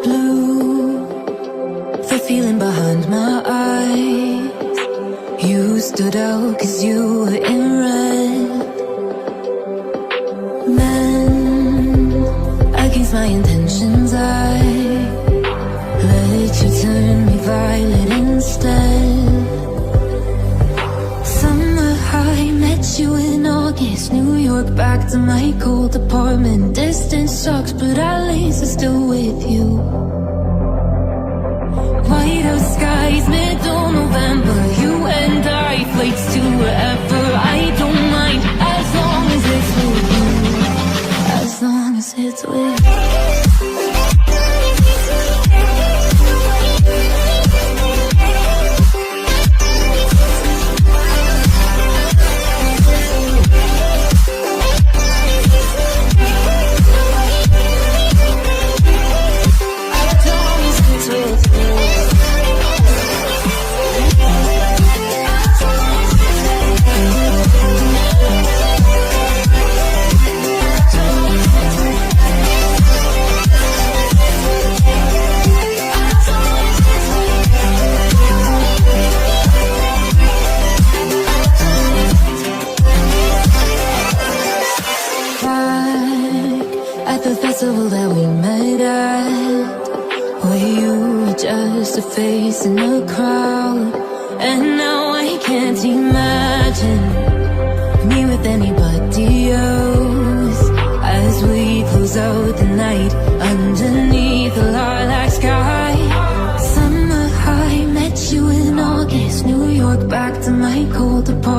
Blue, the feeling behind my eyes. You stood out 'cause you were in red. Men against my intentions, I let you turn me violet instead. Summer high, met you in August. New York, back to my cold apartment. Distance sucks, but at least I'm still with you. White out skies, middle November. You and I, flights to wherever. I don't mind, as long as it's with you. As long as it's with you. At the festival that we met at, where you were just a face in the crowd. And now I can't imagine me with anybody else. As we close out the night underneath the lilac sky. Summer high, met you in August. New York, back to my cold apartment.